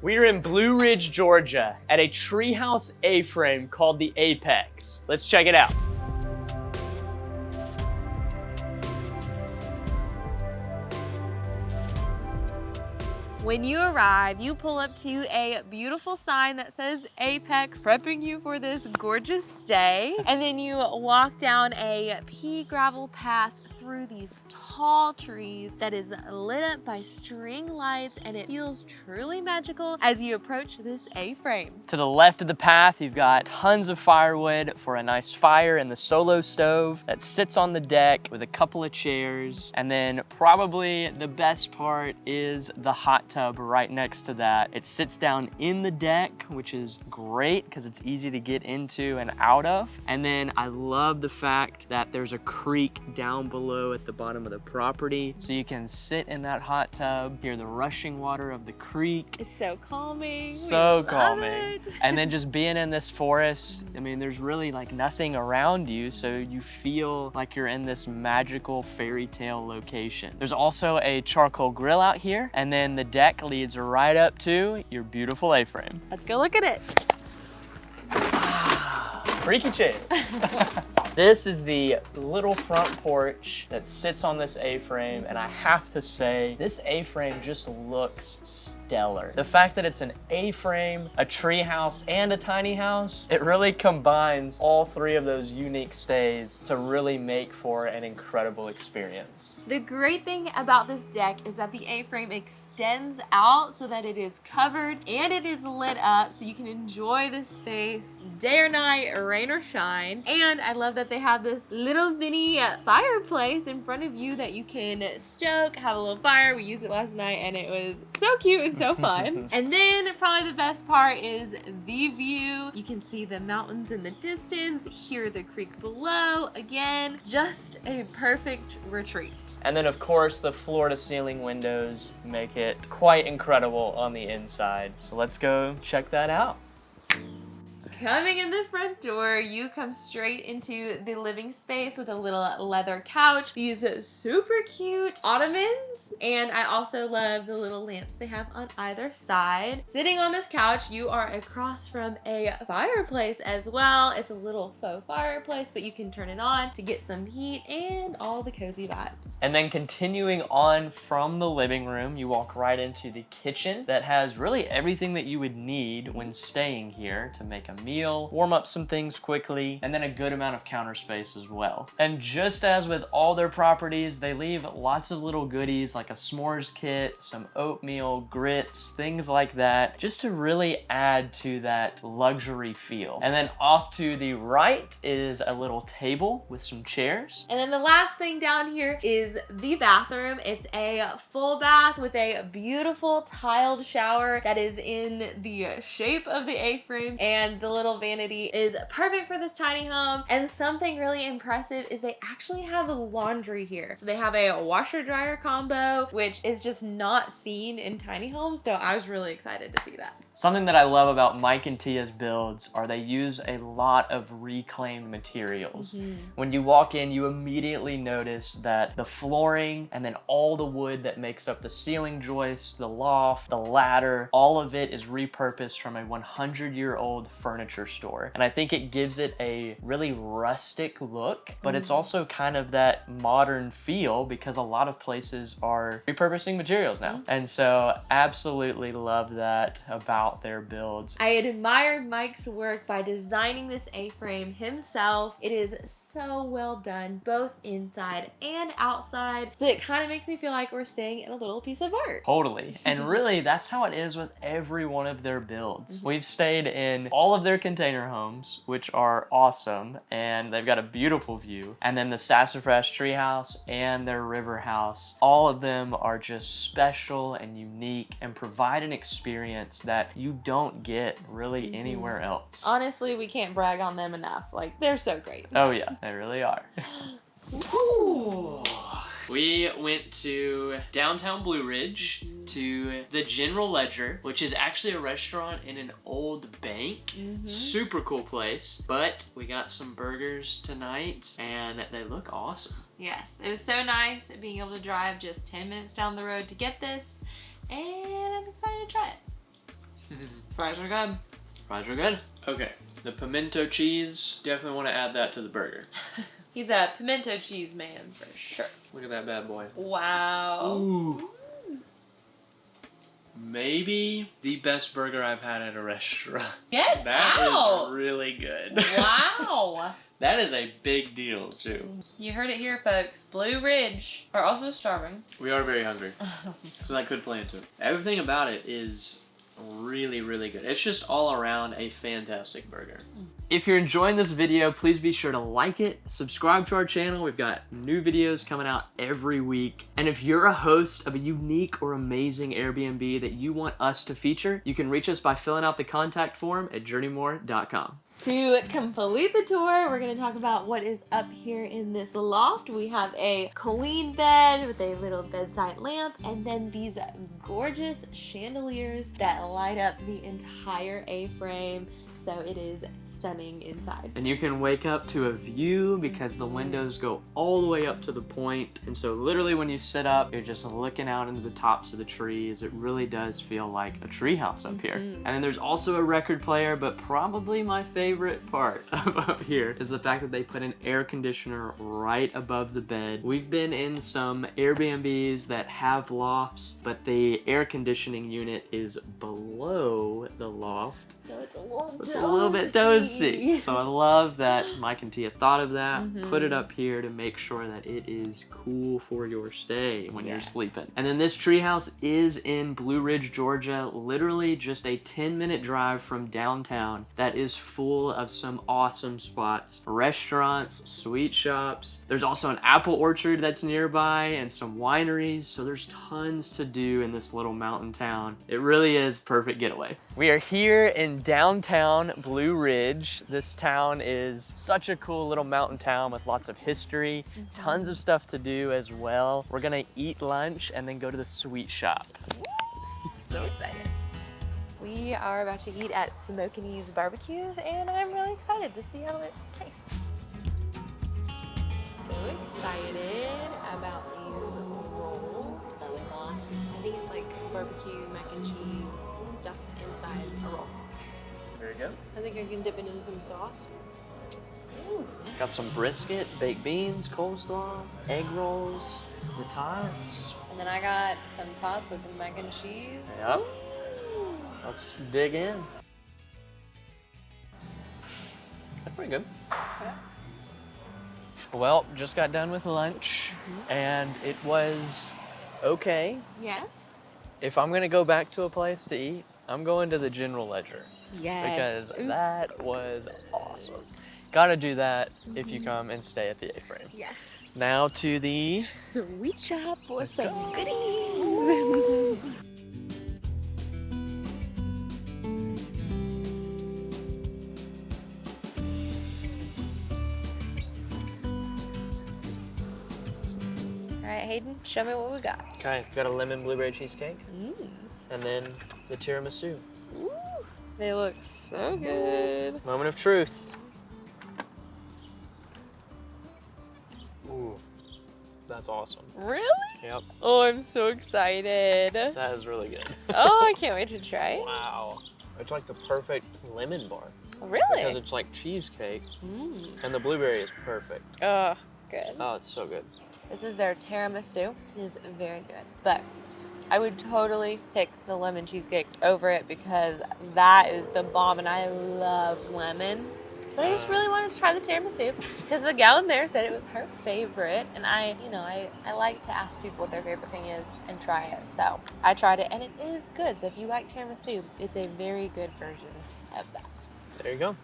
We're in Blue Ridge, Georgia at a treehouse A-frame called the Apex. Let's check it out. When you arrive, you pull up to a beautiful sign that says Apex, prepping you for this gorgeous stay. And then you walk down a pea gravel path through these tall trees that is lit up by string lights, and it feels truly magical as you approach this A-frame. To the left of the path, you've got tons of firewood for a nice fire and the solo stove that sits on the deck with a couple of chairs. And then probably the best part is the hot tub right next to that. It sits down in the deck, which is great because it's easy to get into and out of. And then I love the fact that there's a creek down below at the bottom of the property, so you can sit in that hot tub, hear the rushing water of the creek. It's so calming. So calming. And then just being in this forest, I mean, there's really like nothing around you, so you feel like you're in this magical fairy tale location. There's also a charcoal grill out here, and then the deck leads right up to your beautiful A-frame. Let's go look at it. Creaky chairs. This is the little front porch that sits on this A-frame, and I have to say, this A-frame just looks stellar. The fact that it's an A-frame, a tree house, and a tiny house, it really combines all three of those unique stays to really make for an incredible experience. The great thing about this deck is that the A-frame extends out so that it is covered and it is lit up, so you can enjoy the space day or night, rain or shine. And I love that they have this little mini fireplace in front of you that you can stoke, have a little fire. We used it last night and it was so cute and so fun. And then probably the best part is the view. You can see the mountains in the distance, hear the creek below. Again, just a perfect retreat. And then of course the floor to ceiling windows make it quite incredible on the inside. So let's go check that out. Coming in the front door, you come straight into the living space with a little leather couch, these super cute ottomans, and I also love the little lamps they have on either side. Sitting on this couch, you are across from a fireplace as well. It's a little faux fireplace, but you can turn it on to get some heat and all the cozy vibes. And then continuing on from the living room, you walk right into the kitchen that has really everything that you would need when staying here to make a meal, warm up some things quickly, and then a good amount of counter space as well. And just as with all their properties, they leave lots of little goodies like a s'mores kit, some oatmeal, grits, things like that, just to really add to that luxury feel. And then off to the right is a little table with some chairs. And then the last thing down here is the bathroom. It's a full bath with a beautiful tiled shower that is in the shape of the A-frame, and the little vanity is perfect for this tiny home. And something really impressive is they actually have a laundry here. So they have a washer dryer combo, which is just not seen in tiny homes. So I was really excited to see that. Something that I love about Mike and Tia's builds are they use a lot of reclaimed materials. When you walk in, you immediately notice that the flooring and then all the wood that makes up the ceiling joists, the loft, the ladder, all of it is repurposed from a 100-year-old furniture store. And I think it gives it a really rustic look, but it's also kind of that modern feel because a lot of places are repurposing materials now. And so absolutely love that about their builds. I admire Mike's work by designing this A-frame himself. It is so well done, both inside and outside. So it kind of makes me feel like we're staying in a little piece of art. Totally. And really, that's how it is with every one of their builds. We've stayed in all of their container homes, which are awesome, and they've got a beautiful view. And then the Sassafras Treehouse and their River House, all of them are just special and unique and provide an experience that you don't get really anywhere else. Honestly, we can't brag on them enough. Like, they're so great. Oh yeah, they really are. Ooh. We went to downtown Blue Ridge to the General Ledger, which is actually a restaurant in an old bank. Super cool place. But we got some burgers tonight and they look awesome. Yes, it was so nice being able to drive just 10 minutes down the road to get this, and I'm excited to try it. Fries are good. Fries are good. Okay, the pimento cheese, definitely want to add that to the burger. He's a pimento cheese man for sure. Look at that bad boy. Wow. Ooh. Maybe the best burger I've had at a restaurant. Get That out. is really good. Wow. That is a big deal, too. You heard it here, folks. Blue Ridge are also starving. We are very hungry, so that could play into it. Everything about it is really, really good. It's just all around a fantastic burger. If you're enjoying this video, please be sure to like it, subscribe to our channel. We've got new videos coming out every week. And if you're a host of a unique or amazing Airbnb that you want us to feature, you can reach us by filling out the contact form at journeymore.com. To complete the tour, we're going to talk about what is up here in this loft. We have a queen bed with a little bedside lamp, and then these gorgeous chandeliers that light up the entire A-frame. So it is stunning inside. And you can wake up to a view because the windows go all the way up to the point. And so literally when you sit up, you're just looking out into the tops of the trees. It really does feel like a treehouse up here. And then there's also a record player, but probably my favorite part of up here is the fact that they put an air conditioner right above the bed. We've been in some Airbnbs that have lofts, but the air conditioning unit is below the loft. So it's a little It's a little bit toasty. So I love that Mike and Tia thought of that, put it up here to make sure that it is cool for your stay when you're sleeping. And then this treehouse is in Blue Ridge, Georgia, literally just a 10-minute drive from downtown that is full of some awesome spots. Restaurants, sweet shops. There's also an apple orchard that's nearby and some wineries. So there's tons to do in this little mountain town. It really is perfect getaway. We are here in downtown Blue Ridge. This town is such a cool little mountain town with lots of history, tons of stuff to do as well. We're gonna eat lunch and then go to the sweet shop. So excited. We are about to eat at Smokiney's Barbecues, and I'm really excited to see how it tastes. So excited about these rolls that we got. I think it's like barbecue mac and cheese stuffed inside a roll. There you go. I think I can dip it into some sauce. Got some brisket, baked beans, coleslaw, egg rolls, the tots. And then I got some tots with the mac and cheese. Yep. Let's dig in. That's pretty good. Okay. Well, just got done with lunch and it was okay. Yes. If I'm gonna go back to a place to eat, I'm going to the General Ledger. Yes. Because that was awesome. Gotta do that if you come and stay at the A-frame. Yes. Now to the sweet shop for some goodies. All right, Hayden, show me what we got. Okay, got a lemon blueberry cheesecake. And then the tiramisu. Ooh, they look so good. Moment of truth. Ooh, that's awesome. Really? Yep, Oh, I'm so excited. that is really good. Oh, I can't wait to try it. Wow. It's like the perfect lemon bar. Really? Because it's like cheesecake and the blueberry is perfect. Oh, good. Oh, it's so good. This is their tiramisu. It is very good. But I would totally pick the lemon cheesecake over it because that is the bomb and I love lemon. But I just really wanted to try the tiramisu because the gal in there said it was her favorite. And I like to ask people what their favorite thing is and try it. So I tried it and it is good. So if you like tiramisu, it's a very good version of that. There you go.